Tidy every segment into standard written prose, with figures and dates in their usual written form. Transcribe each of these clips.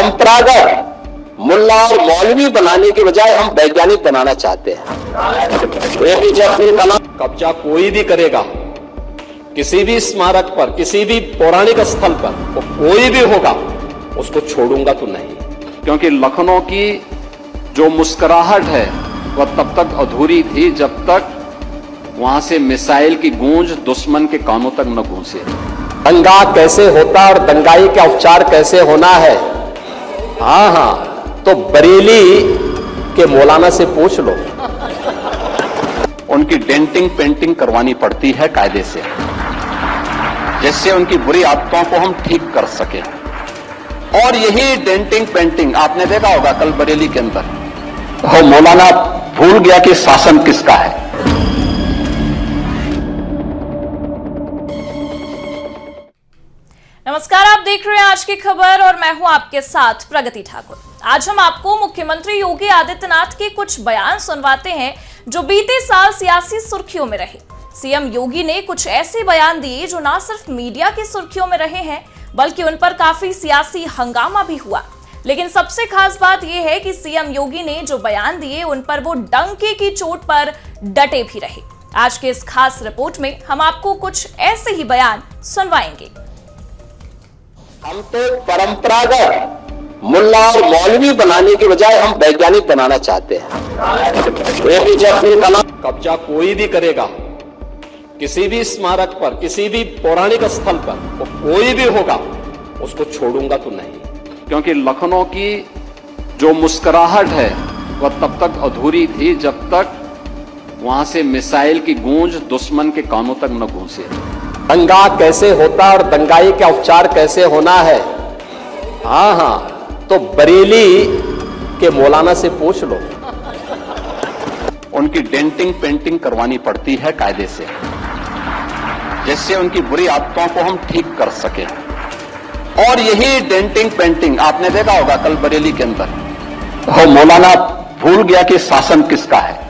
परंपरागत मुल्ला और मौलवी बनाने की बजाय हम वैज्ञानिक बनाना चाहते हैं। एपीजे अब्दुल कलाम कब्जा कोई भी करेगा किसी भी स्मारक पर, किसी भी पौराणिक स्थल पर, वो कोई भी होगा, उसको छोड़ूंगा तो नहीं। क्योंकि लखनऊ की जो मुस्कुराहट है वह तब तक अधूरी थी जब तक वहां से मिसाइल की गूंज दुश्मन के कानों तक न गूंजे। दंगा कैसे होता और दंगाई का उपचार कैसे होना है, हाँ, तो बरेली के मौलाना से पूछ लो। उनकी डेंटिंग पेंटिंग करवानी पड़ती है कायदे से, जिससे उनकी बुरी आदतों को हम ठीक कर सके। और यही डेंटिंग पेंटिंग आपने देखा होगा कल बरेली के अंदर, वो मौलाना भूल गया कि शासन किसका है। नमस्कार, आप देख रहे हैं आज की खबर और मैं हूं आपके साथ प्रगति ठाकुर। आज हम आपको मुख्यमंत्री योगी आदित्यनाथ के कुछ बयान सुनवाते हैं जो बीते साल सियासी सुर्खियों में रहे। सीएम योगी ने कुछ ऐसे बयान दिए जो न सिर्फ मीडिया की सुर्खियों में रहे हैं बल्कि उन पर काफी सियासी हंगामा भी हुआ। लेकिन सबसे खास बात यह है कि सीएम योगी ने जो बयान दिए उन पर वो डंके की चोट पर डटे भी रहे। आज के इस खास रिपोर्ट में हम आपको कुछ ऐसे ही बयान सुनवाएंगे। हम तो परंपरागत मुल्ला और मौलवी बनाने की बजाय हम वैज्ञानिक बनाना चाहते हैं। एपीजे अब्दुल कलाम कब्जा कोई भी करेगा किसी भी स्मारक पर, किसी भी पौराणिक स्थल पर, वो कोई भी होगा, उसको छोड़ूंगा तो नहीं। क्योंकि लखनऊ की जो मुस्कुराहट है वह तब तक अधूरी थी जब तक वहां से मिसाइल की गूंज दुश्मन के कानों तक न गूंजे। दंगा कैसे होता और दंगाई का उपचार कैसे होना है, हाँ, तो बरेली के मौलाना से पूछ लो। उनकी डेंटिंग पेंटिंग करवानी पड़ती है कायदे से, जिससे उनकी बुरी आदतों को हम ठीक कर सके। और यही डेंटिंग पेंटिंग आपने देखा होगा कल बरेली के अंदर, वो मौलाना भूल गया कि शासन किसका है।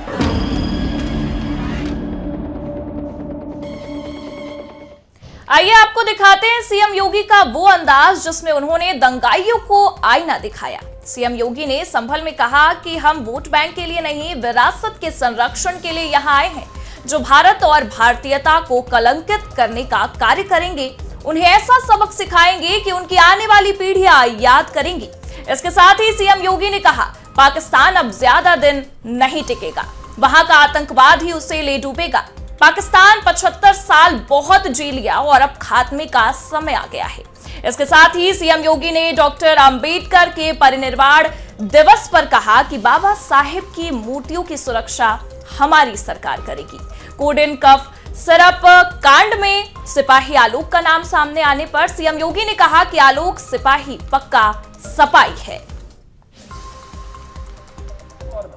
आइए आपको दिखाते हैं सीएम योगी का वो अंदाज जिसमें उन्होंने दंगाइयों को आईना दिखाया। सीएम योगी ने संभल में कहा कि हम वोट बैंक के लिए नहीं, विरासत के संरक्षण के लिए यहां आए हैं, जो भारत और भारतीयता को कलंकित करने का कार्य करेंगे। उन्हें ऐसा सबक सिखाएंगे कि उनकी आने वाली पीढ़ियां याद करेंगी। इसके साथ ही सीएम योगी ने कहा, पाकिस्तान अब ज्यादा दिन नहीं टिकेगा, वहां का आतंकवाद ही उसे ले डूबेगा। पाकिस्तान 75 साल बहुत जी लिया और अब खात्मे का समय आ गया है। इसके साथ ही सीएम योगी ने डॉक्टर अंबेडकर के परिनिर्वाण दिवस पर कहा कि बाबा साहेब की मूर्तियों की सुरक्षा हमारी सरकार करेगी। कोडेन कफ सिरप कांड में सिपाही आलोक का नाम सामने आने पर सीएम योगी ने कहा कि आलोक सिपाही पक्का सपाई है।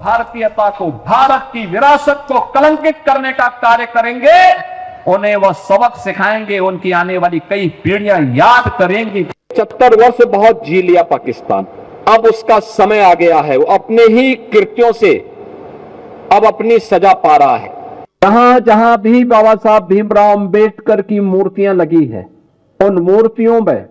भारतीयता को, भारत की विरासत को कलंकित करने का कार्य करेंगे। उन्हें वह सबक सिखाएंगे, उनकी आने वाली कई पीढ़ियां याद करेंगी। 75 वर्ष बहुत जी लिया पाकिस्तान, अब उसका समय आ गया है। वो अपने ही कृत्यों से अब अपनी सजा पा रहा है। जहां जहां भी बाबा साहब भीमराव अंबेडकर की मूर्तियां लगी है, उन मूर्तियों में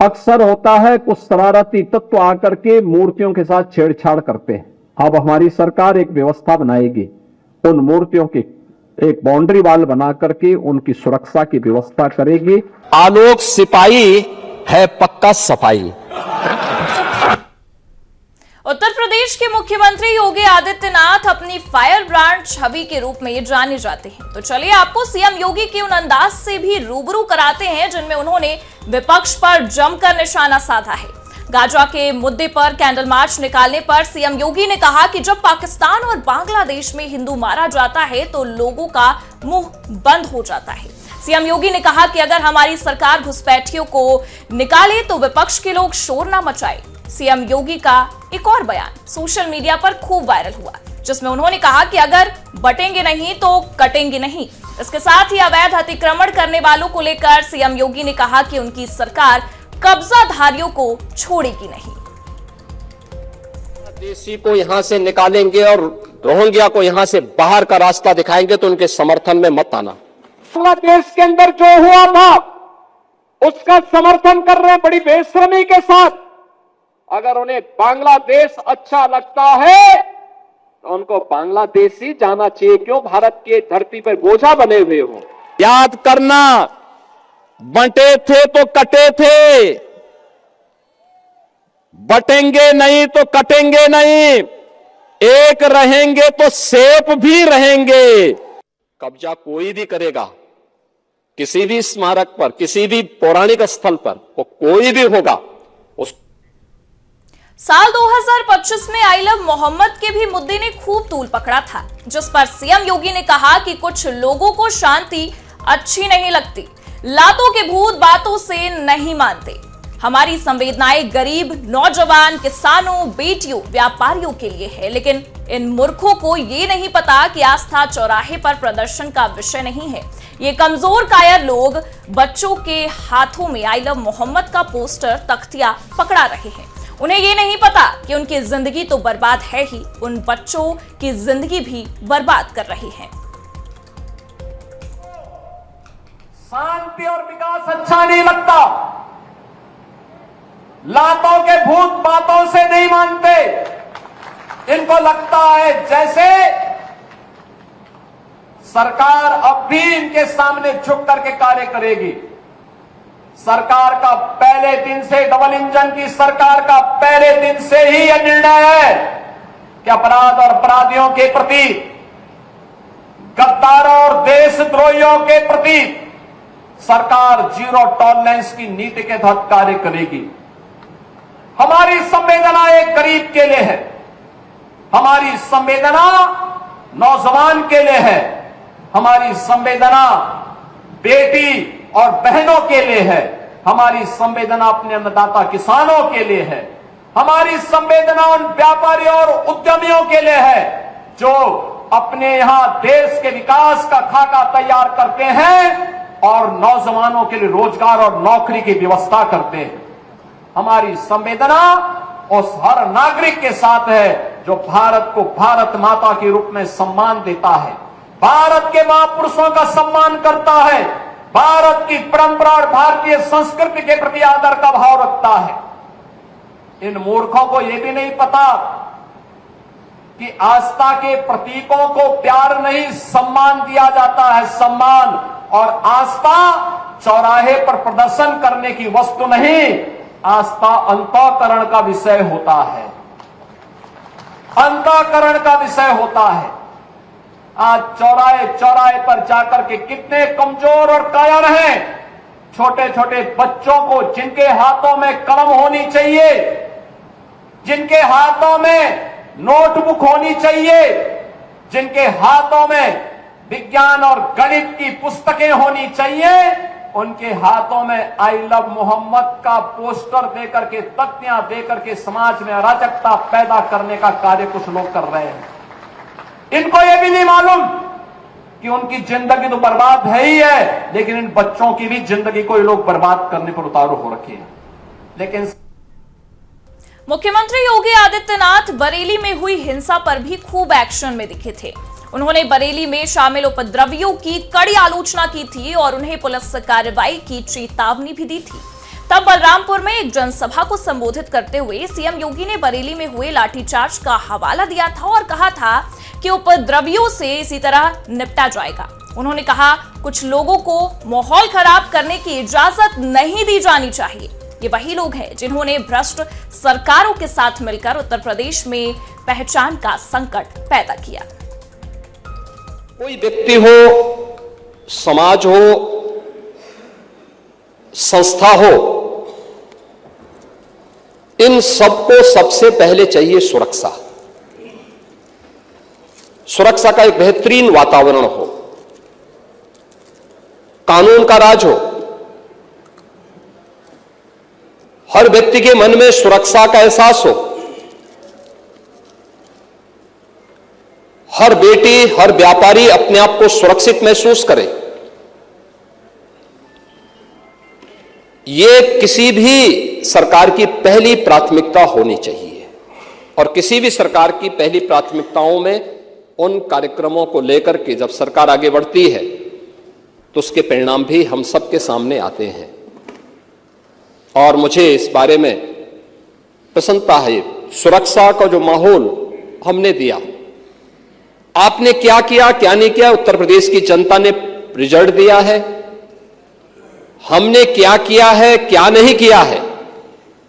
अक्सर होता है कुछ शरारती तत्व आकर के मूर्तियों के साथ छेड़छाड़ करते हैं। अब हमारी सरकार एक व्यवस्था बनाएगी, उन मूर्तियों की एक बाउंड्री वाल बना करके उनकी सुरक्षा की व्यवस्था करेगी। आलोक सिपाही है पक्का सफाई। उत्तर प्रदेश के मुख्यमंत्री योगी आदित्यनाथ अपनी फायर ब्रांड छवि के रूप में जाने जाते हैं। तो चलिए आपको सीएम योगी के उन अंदाज से भी रूबरू कराते हैं जिनमें उन्होंने विपक्ष पर जमकर निशाना साधा है। गाजा के मुद्दे पर कैंडल मार्च निकालने पर सीएम योगी ने कहा कि जब पाकिस्तान और बांग्लादेश में हिंदू मारा जाता है तो लोगों का मुंह बंद हो जाता है। सीएम योगी ने कहा कि अगर हमारी सरकार घुसपैठियों को निकाले तो विपक्ष के लोग शोर न मचाए। सीएम योगी का एक और बयान सोशल मीडिया पर खूब वायरल हुआ, जिसमें उन्होंने कहा कि अगर बटेंगे नहीं तो कटेंगे नहीं। इसके साथ ही अवैध अतिक्रमण करने वालों को लेकर सीएम योगी ने कहा कि उनकी सरकार कब्जाधारियों को छोड़ेगी नहीं। देशी को यहां से निकालेंगे और रोहिंग्या को यहां से बाहर का रास्ता दिखाएंगे तो उनके समर्थन में मत आना। बांग्लादेश के अंदर जो हुआ था उसका समर्थन कर रहे हैं बड़ी बेशर्मी के साथ। अगर उन्हें बांग्लादेश अच्छा लगता है तो उनको बांग्लादेश ही जाना चाहिए, क्यों भारत की धरती पर बोझा बने हुए हो। याद करना, बंटे थे तो कटे थे, बटेंगे नहीं तो कटेंगे नहीं, एक रहेंगे तो सेफ भी रहेंगे। कब्जा कोई भी करेगा किसी भी स्मारक पर, किसी भी पौराणिक स्थल पर, वो कोई भी होगा उस साल 2025 में आई लव मोहम्मद के भी मुद्दे ने खूब तूल पकड़ा था, जिस पर सीएम योगी ने कहा कि कुछ लोगों को शांति अच्छी नहीं लगती, लातों के भूत बातों से नहीं मानते। हमारी संवेदनाएं गरीब, नौजवान, किसानों, बेटियों, व्यापारियों के लिए है, लेकिन इन मूर्खों को ये नहीं पता कि आस्था चौराहे पर प्रदर्शन का विषय नहीं है। ये कमजोर कायर लोग बच्चों के हाथों में आई लव मोहम्मद का पोस्टर, तख्तियां पकड़ा रहे हैं। उन्हें ये नहीं पता कि उनकी जिंदगी तो बर्बाद है ही, उन बच्चों की जिंदगी भी बर्बाद कर रही है। शांति और विकास अच्छा नहीं लगता, लातों के भूत बातों से नहीं मानते। इनको लगता है जैसे सरकार अब भी इनके सामने झुक करके कार्य करेगी। सरकार का पहले दिन से, डबल इंजन की सरकार का पहले दिन से ही यह निर्णय है कि अपराध और अपराधियों के प्रति, गद्दारों और देशद्रोहियों के प्रति सरकार जीरो टॉलरेंस की नीति के तहत कार्य करेगी। हमारी संवेदना एक गरीब के लिए है, हमारी संवेदना नौजवान के लिए है, हमारी संवेदना बेटी और बहनों के लिए है, हमारी संवेदना अपने अन्नदाता किसानों के लिए है, हमारी संवेदना उन व्यापारियों और उद्यमियों के लिए है जो अपने यहां देश के विकास का खाका तैयार करते हैं और नौजवानों के लिए रोजगार और नौकरी की व्यवस्था करते हैं। हमारी संवेदना उस हर नागरिक के साथ है जो भारत को भारत माता के रूप में सम्मान देता है, भारत के महापुरुषों का सम्मान करता है, भारत की परंपरा और भारतीय संस्कृति के प्रति आदर का भाव रखता है। इन मूर्खों को यह भी नहीं पता कि आस्था के प्रतीकों को प्यार नहीं, सम्मान दिया जाता है। सम्मान और आस्था चौराहे पर प्रदर्शन करने की वस्तु नहीं, आस्था अंतःकरण का विषय होता है, अंतःकरण का विषय होता है। आज चौराहे चौराहे पर जाकर के कितने कमजोर और कायर हैं, छोटे छोटे बच्चों को जिनके हाथों में कलम होनी चाहिए, जिनके हाथों में नोटबुक होनी चाहिए, जिनके हाथों में विज्ञान और गणित की पुस्तकें होनी चाहिए, उनके हाथों में आई लव मोहम्मद का पोस्टर देकर के, तख्तियां देकर के समाज में अराजकता पैदा करने का कार्य कुछ लोग कर रहे हैं। इनको यह भी नहीं मालूम कि उनकी जिंदगी तो बर्बाद है ही है, लेकिन इन बच्चों की भी जिंदगी को ये लोग बर्बाद करने पर उतारू हो रखे हैं। लेकिन मुख्यमंत्री योगी आदित्यनाथ बरेली में हुई हिंसा पर भी खूब एक्शन में दिखे थे। उन्होंने बरेली में शामिल उपद्रवियों की कड़ी आलोचना की थी और उन्हें पुलिस कार्रवाई की चेतावनी भी दी थी। तब बलरामपुर में एक जनसभा को संबोधित करते हुए सीएम योगी ने बरेली में हुए लाठीचार्ज का हवाला दिया था और कहा था कि उपद्रवियों से इसी तरह निपटा जाएगा। उन्होंने कहा, कुछ लोगों को माहौल खराब करने की इजाजत नहीं दी जानी चाहिए। ये वही लोग हैं जिन्होंने भ्रष्ट सरकारों के साथ मिलकर उत्तर प्रदेश में पहचान का संकट पैदा किया। कोई व्यक्ति हो, समाज हो, संस्था हो, इन सबको सबसे पहले चाहिए सुरक्षा। सुरक्षा का एक बेहतरीन वातावरण हो, कानून का राज हो, हर व्यक्ति के मन में सुरक्षा का एहसास हो, हर बेटी, हर व्यापारी अपने आप को सुरक्षित महसूस करे। यह किसी भी सरकार की पहली प्राथमिकता होनी चाहिए और किसी भी सरकार की पहली प्राथमिकताओं में उन कार्यक्रमों को लेकर के जब सरकार आगे बढ़ती है तो उसके परिणाम भी हम सबके सामने आते हैं। और मुझे इस बारे में प्रसन्नता है। सुरक्षा का जो माहौल हमने दिया, आपने क्या किया क्या नहीं किया, उत्तर प्रदेश की जनता ने रिजल्ट दिया है। हमने क्या किया है क्या नहीं किया है,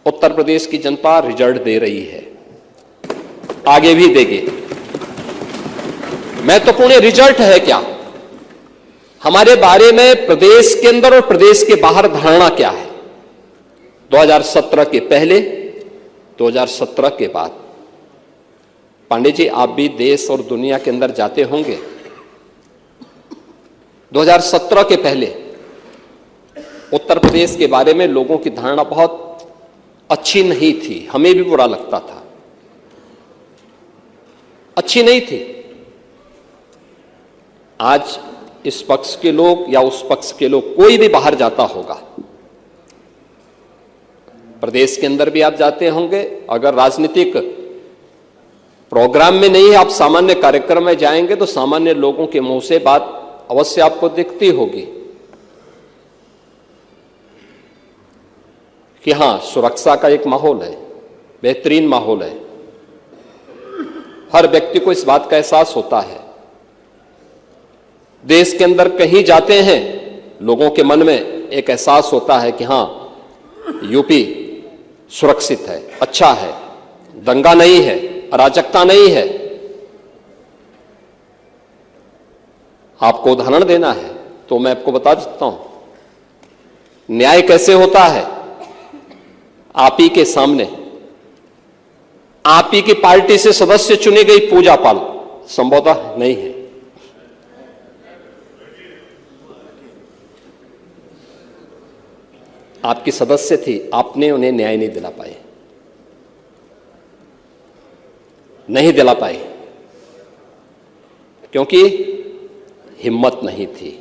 उत्तर प्रदेश की जनता रिजल्ट दे रही है, आगे भी देगी। महत्वपूर्ण रिजल्ट है क्या, हमारे बारे में प्रदेश के अंदर और प्रदेश के बाहर धारणा क्या है। 2017 के पहले, 2017 के बाद। पांडे जी, आप भी देश और दुनिया के अंदर जाते होंगे। 2017 के पहले उत्तर प्रदेश के बारे में लोगों की धारणा बहुत अच्छी नहीं थी, हमें भी बुरा लगता था, अच्छी नहीं थी। आज इस पक्ष के लोग या उस पक्ष के लोग, कोई भी बाहर जाता होगा, प्रदेश के अंदर भी आप जाते होंगे, अगर राजनीतिक प्रोग्राम में नहीं है, आप सामान्य कार्यक्रम में जाएंगे तो सामान्य लोगों के मुंह से बात अवश्य आपको दिखती होगी कि हां, सुरक्षा का एक माहौल है, बेहतरीन माहौल है। हर व्यक्ति को इस बात का एहसास होता है। देश के अंदर कहीं जाते हैं, लोगों के मन में एक एहसास होता है कि हां, यूपी सुरक्षित है, अच्छा है, दंगा नहीं है, अराजकता नहीं है। आपको उदाहरण देना है तो मैं आपको बता देता हूं, न्याय कैसे होता है। आप ही के सामने, आप ही की पार्टी से सदस्य चुनी गई पूजा पाल संभवतः नहीं है। आपकी सदस्य थी, आपने उन्हें न्याय नहीं दिला पाए, नहीं दिला पाए, क्योंकि हिम्मत नहीं थी।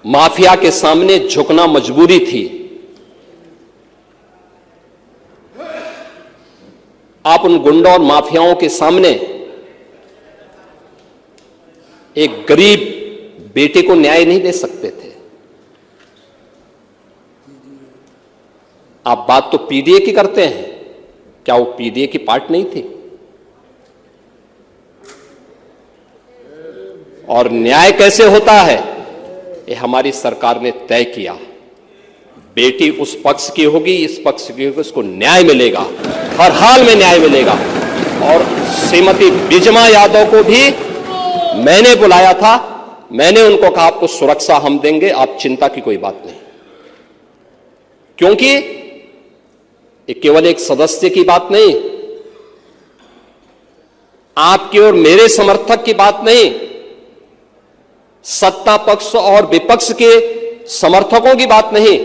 माफिया के सामने झुकना मजबूरी थी। आप उन गुंडों और माफियाओं के सामने एक गरीब बेटे को न्याय नहीं दे सकते थे। आप बात तो पीडीए की करते हैं, क्या वो पीडीए की पार्ट नहीं थी? और न्याय कैसे होता है, ये हमारी सरकार ने तय किया। बेटी उस पक्ष की होगी, इस पक्ष की होगी, उसको न्याय मिलेगा, हर हाल में न्याय मिलेगा। और श्रीमती बिजमा यादव को भी मैंने बुलाया था, मैंने उनको कहा आपको सुरक्षा हम देंगे, आप चिंता की कोई बात नहीं। क्योंकि ये केवल एक सदस्य की बात नहीं, आपके और मेरे समर्थक की बात नहीं, सत्ता पक्ष और विपक्ष के समर्थकों की बात नहीं,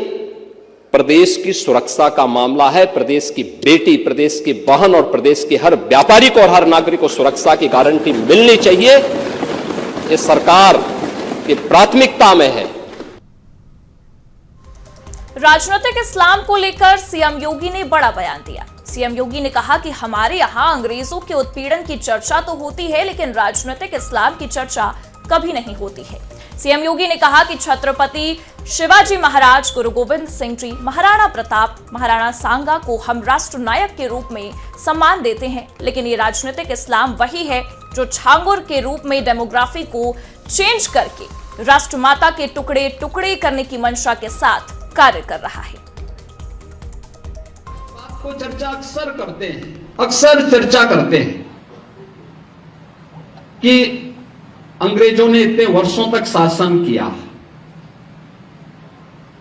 प्रदेश की सुरक्षा का मामला है। प्रदेश की बेटी, प्रदेश की बहन और प्रदेश के हर व्यापारी को और हर नागरिक को सुरक्षा की गारंटी मिलनी चाहिए। ये सरकार की प्राथमिकता में है। राजनीतिक इस्लाम को लेकर सीएम योगी ने बड़ा बयान दिया। सीएम योगी ने कहा कि हमारे यहां अंग्रेजों के उत्पीड़न की चर्चा तो होती है, लेकिन राजनीतिक इस्लाम की चर्चा कभी नहीं होती है। सीएम योगी ने कहा कि छत्रपति शिवाजी महाराज, गुरु गोविंद सिंह जी, महाराणा प्रताप, महाराणा सांगा को हम राष्ट्र नायक के रूप में सम्मान देते हैं, लेकिन ये राजनीतिक इस्लाम वही है जो छांगुर के रूप में डेमोग्राफी को चेंज करके राष्ट्रमाता के टुकड़े टुकड़े करने की मंशा के साथ कार्य कर रहा है। बात को चर्चा अक्सर करते हैं, अक्सर चर्चा करते हैं कि अंग्रेजों ने इतने वर्षों तक शासन किया,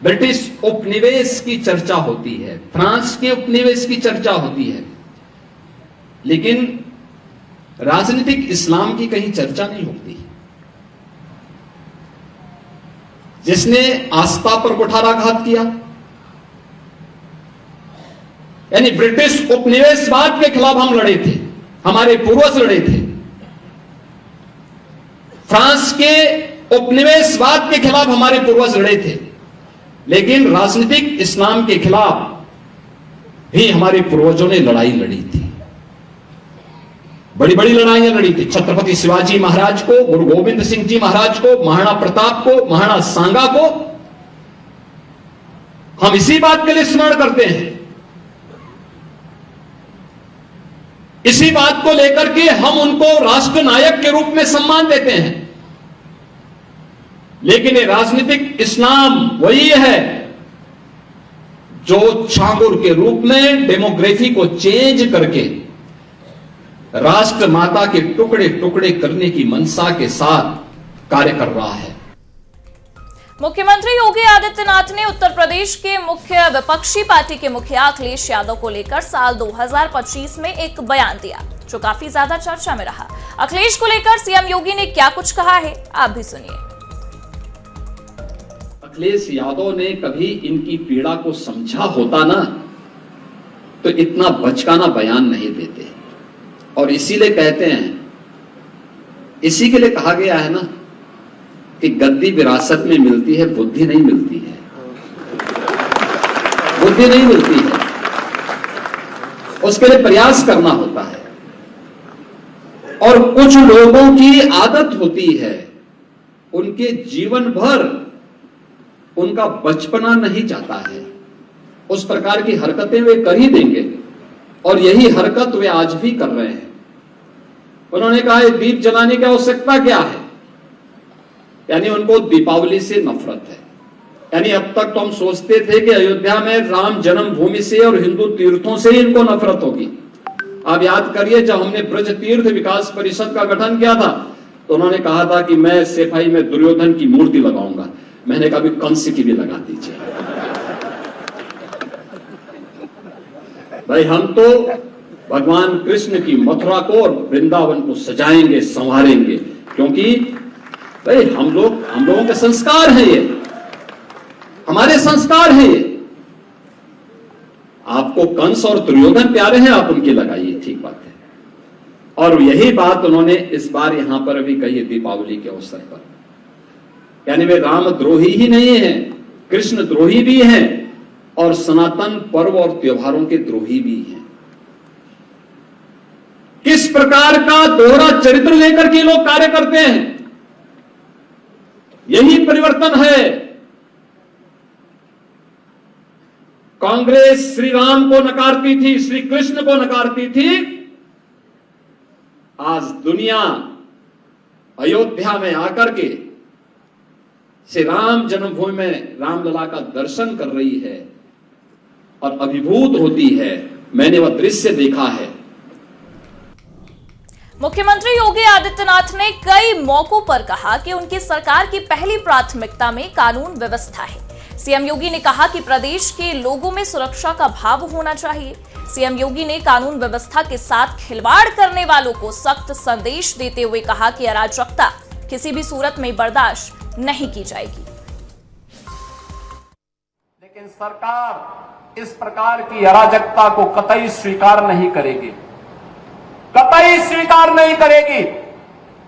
ब्रिटिश उपनिवेश की चर्चा होती है, फ्रांस के उपनिवेश की चर्चा होती है, लेकिन राजनीतिक इस्लाम की कहीं चर्चा नहीं होती। जिसने आस्था पर कुठाराघात किया, यानी ब्रिटिश उपनिवेशवाद के खिलाफ हम लड़े थे, हमारे पूर्वज लड़े थे। फ्रांस के उपनिवेशवाद के खिलाफ हमारे पूर्वज लड़े थे, लेकिन राजनीतिक इस्लाम के खिलाफ भी हमारे पूर्वजों ने लड़ाई लड़ी थी, बड़ी बड़ी लड़ाइयां लड़ी थी। छत्रपति शिवाजी महाराज को, गुरु गोविंद सिंह जी महाराज को, महाराणा प्रताप को, महाराणा सांगा को हम इसी बात के लिए स्मरण करते हैं इसी बात को लेकर के हम उनको राष्ट्र नायक के रूप में सम्मान देते हैं। लेकिन ये राजनीतिक इस्लाम वही है जो छांगुर के रूप में डेमोग्राफी को चेंज करके राष्ट्र माता के टुकड़े टुकड़े करने की मंशा के साथ कार्य कर रहा है। मुख्यमंत्री योगी आदित्यनाथ ने उत्तर प्रदेश के मुख्य विपक्षी पार्टी के मुखिया अखिलेश यादव को लेकर साल 2025 में एक बयान दिया जो काफी ज्यादा चर्चा में रहा। अखिलेश को लेकर सीएम योगी ने क्या कुछ कहा है, आप भी सुनिए। अखिलेश यादव ने कभी इनकी पीड़ा को समझा होता ना तो इतना बचकाना बयान नहीं देते, और इसीलिए कहते हैं, इसी के लिए कहा गया है ना कि गद्दी विरासत में मिलती है, बुद्धि नहीं मिलती है, बुद्धि नहीं मिलती है, उसके लिए प्रयास करना होता है। और कुछ लोगों की आदत होती है, उनके जीवन भर उनका बचपना नहीं जाता है, उस प्रकार की हरकतें वे कर ही देंगे, और यही हरकत वे आज भी कर रहे हैं। उन्होंने कहा दीप जलाने की आवश्यकता क्या है, यानी उनको दीपावली से नफरत है। यानी अब तक तो हम सोचते थे कि अयोध्या में राम जन्मभूमि से और हिंदू तीर्थों से ही इनको नफरत होगी। आप याद करिए, जब हमने ब्रज तीर्थ विकास परिषद का गठन किया था तो उन्होंने कहा था कि मैं सफाई में दुर्योधन की मूर्ति लगाऊंगा। मैंने कहा कंस की भी लगा दीजिए। भाई हम तो भगवान कृष्ण की मथुरा को और वृंदावन को सजाएंगे, संवारेंगे, क्योंकि भाई हम लोगों के संस्कार है, ये हमारे संस्कार है। ये आपको कंस और दुर्योधन प्यारे हैं, आप उनकी लगाइए, ठीक बात है। और यही बात उन्होंने इस बार यहां पर अभी कही दीपावली के अवसर पर। यानी वे रामद्रोही ही नहीं है, कृष्ण द्रोही भी हैं और सनातन पर्व और त्योहारों के द्रोही भी हैं। किस प्रकार का दोहरा चरित्र लेकर के लोग कार्य करते हैं, यही परिवर्तन है। कांग्रेस श्री राम को नकारती थी, श्री कृष्ण को नकारती थी, आज दुनिया अयोध्या में आकर के श्री राम जन्मभूमि में रामलला का दर्शन कर रही है और अभिभूत होती है। मैंने वह दृश्य देखा है। मुख्यमंत्री योगी आदित्यनाथ ने कई मौकों पर कहा कि उनकी सरकार की पहली प्राथमिकता में कानून व्यवस्था है। सीएम योगी ने कहा कि प्रदेश के लोगों में सुरक्षा का भाव होना चाहिए। सीएम योगी ने कानून व्यवस्था के साथ खिलवाड़ करने वालों को सख्त संदेश देते हुए कहा कि अराजकता किसी भी सूरत में बर्दाश्त नहीं की जाएगी। लेकिन सरकार इस प्रकार की अराजकता को कतई स्वीकार नहीं करेगी, कतई स्वीकार नहीं करेगी।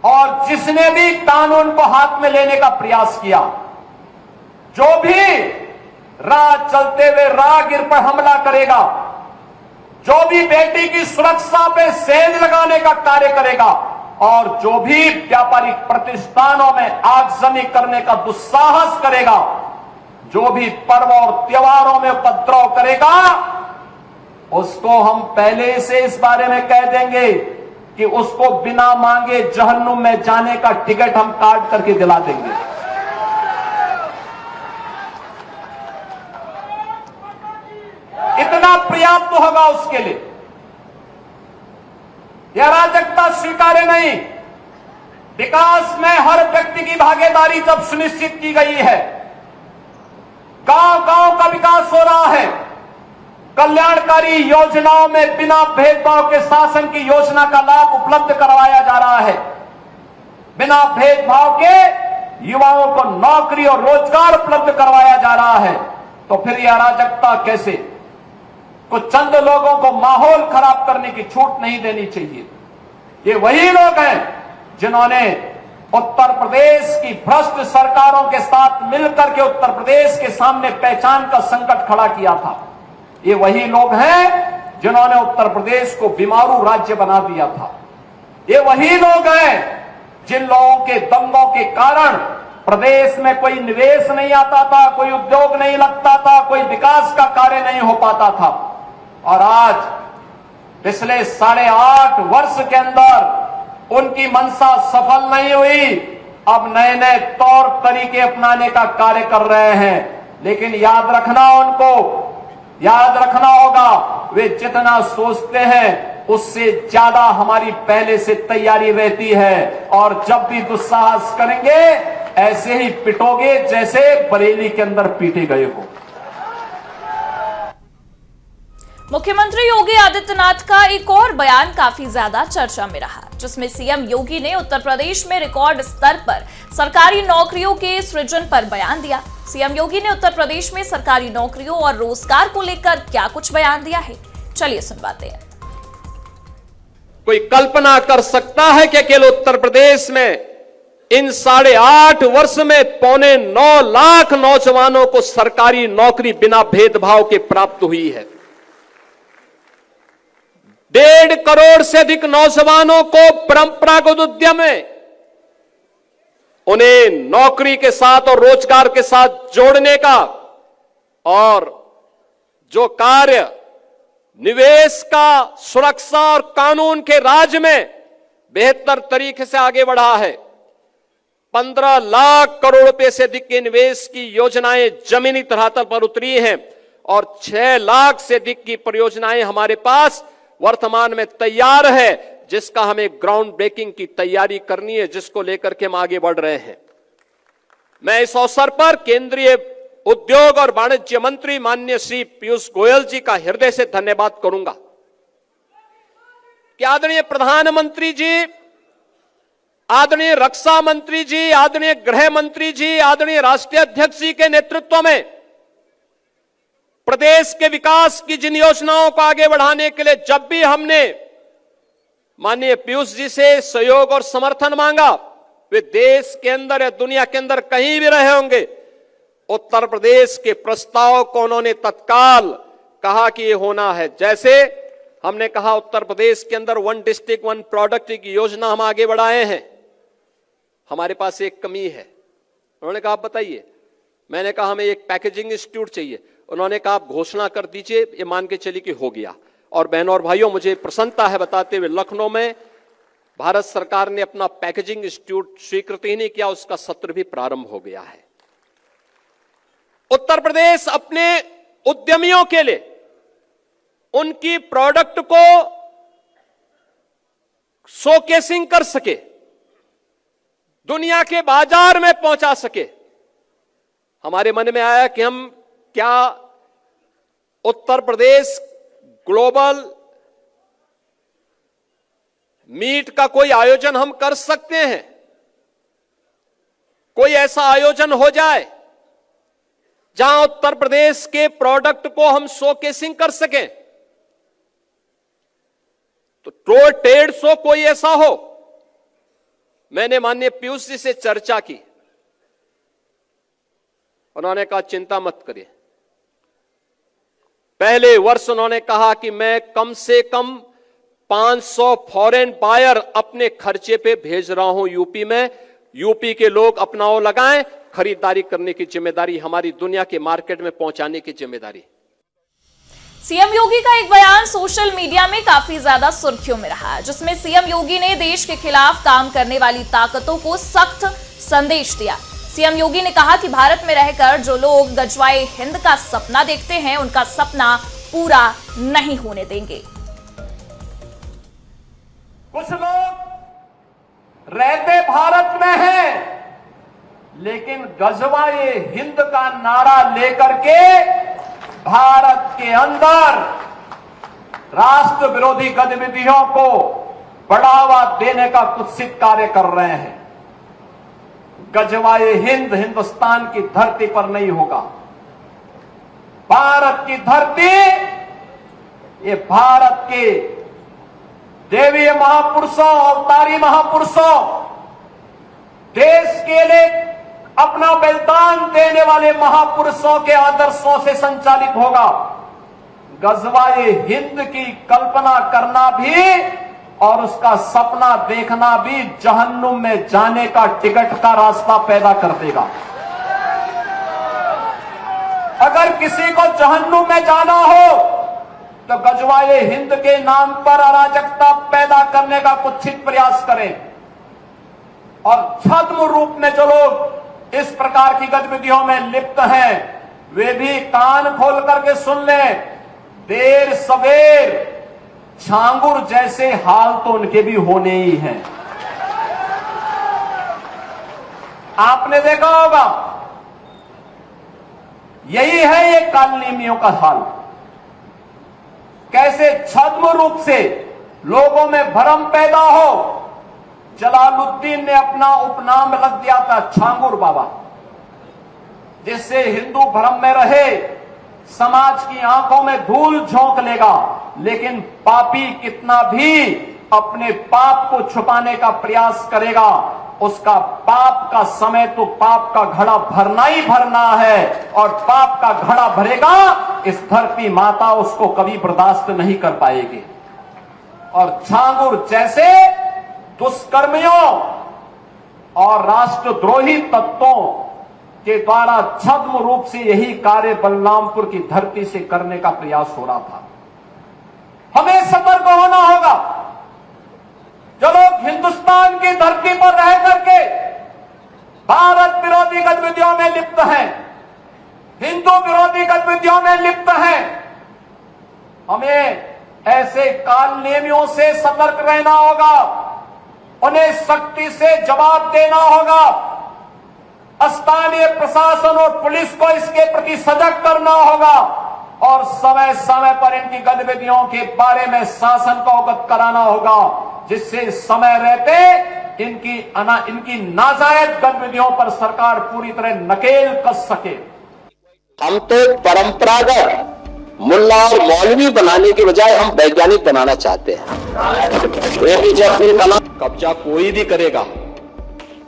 और जिसने भी कानून को हाथ में लेने का प्रयास किया, जो भी राह चलते हुए राहगीर पर हमला करेगा, जो भी बेटी की सुरक्षा पे सेंध लगाने का कार्य करेगा, और जो भी व्यापारिक प्रतिष्ठानों में आगजनी करने का दुस्साहस करेगा, जो भी पर्व और त्योहारों में उपद्रव करेगा, उसको हम पहले से इस बारे में कह देंगे कि उसको बिना मांगे जहन्नुम में जाने का टिकट हम काट करके दिला देंगे। इतना पर्याप्त होगा उसके लिए। यह अराजकता स्वीकार्य नहीं। विकास में हर व्यक्ति की भागीदारी जब सुनिश्चित की गई है, गांव गांव का विकास हो रहा है, कल्याणकारी योजनाओं में बिना भेदभाव के शासन की योजना का लाभ उपलब्ध करवाया जा रहा है, बिना भेदभाव के युवाओं को नौकरी और रोजगार उपलब्ध करवाया जा रहा है, तो फिर यह अराजकता कैसे? कुछ चंद लोगों को माहौल खराब करने की छूट नहीं देनी चाहिए। ये वही लोग हैं जिन्होंने उत्तर प्रदेश की भ्रष्ट सरकारों के साथ मिलकर के उत्तर प्रदेश के सामने पहचान का संकट खड़ा किया था। ये वही लोग हैं जिन्होंने उत्तर प्रदेश को बीमारू राज्य बना दिया था। ये वही लोग हैं जिन लोगों के दंगों के कारण प्रदेश में कोई निवेश नहीं आता था, कोई उद्योग नहीं लगता था, कोई विकास का कार्य नहीं हो पाता था। और आज पिछले 8.5 वर्ष के अंदर उनकी मंशा सफल नहीं हुई। अब नए नए तौर तरीके अपनाने का कार्य कर रहे हैं, लेकिन याद रखना होगा, वे जितना सोचते हैं उससे ज्यादा हमारी पहले से तैयारी रहती है। और जब भी दुस्साहस करेंगे ऐसे ही पिटोगे जैसे बरेली के अंदर पीटे गए हो। मुख्यमंत्री योगी आदित्यनाथ का एक और बयान काफी ज्यादा चर्चा में रहा, जिसमें सीएम योगी ने उत्तर प्रदेश में रिकॉर्ड स्तर पर सरकारी नौकरियों के सृजन पर बयान दिया। सीएम योगी ने उत्तर प्रदेश में सरकारी नौकरियों और रोजगार को लेकर क्या कुछ बयान दिया है, चलिए सुनवाते हैं। कोई कल्पना कर सकता है कि अकेले उत्तर प्रदेश में इन 8.5 वर्ष में 9.25 लाख नौजवानों को सरकारी नौकरी बिना भेदभाव के प्राप्त हुई है। 1.5 करोड़ से अधिक नौजवानों को परंपरागत उद्यम में उन्हें नौकरी के साथ और रोजगार के साथ जोड़ने का और जो कार्य निवेश का, सुरक्षा और कानून के राज में बेहतर तरीके से आगे बढ़ा है। 15 लाख करोड़ रुपए से अधिक के निवेश की योजनाएं जमीनी धरातल पर उतरी हैं और 6 लाख से अधिक की परियोजनाएं हमारे पास वर्तमान में तैयार है, जिसका हमें ग्राउंड ब्रेकिंग की तैयारी करनी है, जिसको लेकर के हम आगे बढ़ रहे हैं। मैं इस अवसर पर केंद्रीय उद्योग और वाणिज्य मंत्री माननीय श्री पीयूष गोयल जी का हृदय से धन्यवाद करूंगा कि आदरणीय प्रधानमंत्री जी, आदरणीय रक्षा मंत्री जी, आदरणीय गृह मंत्री जी, आदरणीय राष्ट्रीय अध्यक्ष जी के नेतृत्व में प्रदेश के विकास की जिन योजनाओं को आगे बढ़ाने के लिए जब भी हमने माननीय पीयूष जी से सहयोग और समर्थन मांगा, वे देश के अंदर या दुनिया के अंदर कहीं भी रहे होंगे, उत्तर प्रदेश के प्रस्ताव को उन्होंने तत्काल कहा कि ये होना है। जैसे हमने कहा उत्तर प्रदेश के अंदर 1 डिस्ट्रिक्ट 1 प्रोडक्ट की योजना हम आगे बढ़ाए हैं। हमारे पास एक कमी है, उन्होंने कहा आप बताइए। मैंने कहा हमें एक पैकेजिंग इंस्टीट्यूट चाहिए, उन्होंने कहा आप घोषणा कर दीजिए, ये मान के चलिए कि हो गया। और बहनों और भाइयों, मुझे प्रसन्नता है बताते हुए लखनऊ में भारत सरकार ने अपना पैकेजिंग इंस्टीट्यूट स्वीकृति नहीं किया, उसका सत्र भी प्रारंभ हो गया है। उत्तर प्रदेश अपने उद्यमियों के लिए उनकी प्रोडक्ट को शोकेसिंग कर सके, दुनिया के बाजार में पहुंचा सके। हमारे मन में आया कि हम क्या उत्तर प्रदेश ग्लोबल मीट का कोई आयोजन हम कर सकते हैं, कोई ऐसा आयोजन हो जाए जहां उत्तर प्रदेश के प्रोडक्ट को हम शोकेसिंग कर सकें। तो ट्रेड शो कोई ऐसा हो। मैंने माननीय पीयूष जी से चर्चा की, उन्होंने कहा चिंता मत करिए। पहले वर्ष उन्होंने कहा कि मैं कम से कम 500 फॉरेन बायर अपने खर्चे पे भेज रहा हूं यूपी में। यूपी के लोग अपना वो लगाएं, खरीदारी करने की जिम्मेदारी हमारी, दुनिया के मार्केट में पहुंचाने की जिम्मेदारी। सीएम योगी का एक बयान सोशल मीडिया में काफी ज्यादा सुर्खियों में रहा, जिसमें सीएम योगी ने देश के खिलाफ काम करने वाली ताकतों को सख्त संदेश दिया। सीएम योगी ने कहा कि भारत में रहकर जो लोग गजवाए हिंद का सपना देखते हैं, उनका सपना पूरा नहीं होने देंगे। कुछ लोग रहते भारत में हैं, लेकिन गजवाए हिंद का नारा लेकर के भारत के अंदर राष्ट्र विरोधी गतिविधियों को बढ़ावा देने का कुत्सित कार्य कर रहे हैं। गजवाए हिंद हिंदुस्तान की धरती पर नहीं होगा। भारत की धरती, ये भारत के देवीय महापुरुषों, अवतारी महापुरुषों, देश के लिए अपना बलिदान देने वाले महापुरुषों के आदर्शों से संचालित होगा। गजवाए हिंद की कल्पना करना भी और उसका सपना देखना भी जहन्नुम में जाने का टिकट का रास्ता पैदा कर देगा। अगर किसी को जहन्नुम में जाना हो तो गजवाए हिंद के नाम पर अराजकता पैदा करने का कुत्सित प्रयास करें। और छद्म रूप में जो लोग इस प्रकार की गतिविधियों में लिप्त हैं, वे भी कान खोल करके सुन लें, देर सवेर छांगुर जैसे हाल तो उनके भी होने ही हैं। आपने देखा होगा, यही है ये कालनेमियों का हाल। कैसे छद्म रूप से लोगों में भ्रम पैदा हो। जलालुद्दीन ने अपना उपनाम रख दिया था छांगुर बाबा, जिससे हिंदू भ्रम में रहे, समाज की आंखों में धूल झोंक लेगा, लेकिन पापी कितना भी अपने पाप को छुपाने का प्रयास करेगा, उसका पाप का समय तो पाप का घड़ा भरना ही भरना है, और पाप का घड़ा भरेगा इस धरती माता उसको कभी बर्दाश्त नहीं कर पाएगी। और छांगुर जैसे दुष्कर्मियों और राष्ट्रद्रोही तत्वों के द्वारा छद्म रूप से यही कार्य बलरामपुर की धरती से करने का प्रयास हो रहा था। हमें सतर्क होना होगा। जो लोग हिंदुस्तान की धरती पर रह करके भारत विरोधी गतिविधियों में लिप्त हैं, हिंदू विरोधी गतिविधियों में लिप्त हैं, हमें ऐसे कालनेमियों से सतर्क रहना होगा। उन्हें सख्ती से जवाब देना होगा। स्थानीय प्रशासन और पुलिस को इसके प्रति सजग करना होगा और समय समय पर इनकी गतिविधियों के बारे में शासन को अवगत कराना होगा, जिससे समय रहते इनकी नाजायज गतिविधियों पर सरकार पूरी तरह नकेल कस सके। हम तो परंपरागत मुल्ला और मौलवी बनाने के बजाय हम वैज्ञानिक बनाना चाहते हैं। एपीजे अब्दुल कलाम कब्जा कोई भी करेगा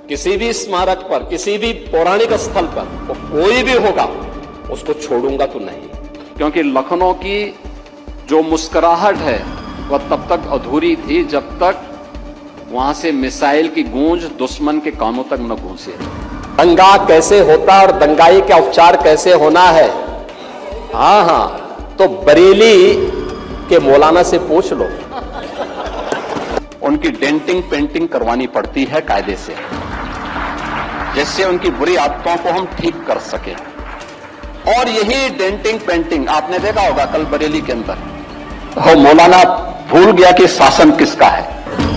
किसी भी स्मारक पर, किसी भी पौराणिक स्थल पर, वो कोई भी होगा, उसको छोड़ूंगा तो नहीं। क्योंकि लखनऊ की जो मुस्कुराहट है वह तब तक अधूरी थी जब तक वहां से मिसाइल की गूंज दुश्मन के कानों तक न गूंजे। दंगा कैसे होता और दंगाई का उपचार कैसे होना है, हाँ, तो बरेली के मौलाना से पूछ लो। उनकी डेंटिंग पेंटिंग करवानी पड़ती है कायदे से, जिससे उनकी बुरी आदतों को हम ठीक कर सके। और यही डेंटिंग पेंटिंग आपने देखा होगा कल बरेली के अंदर, मौलाना भूल गया कि शासन किसका है।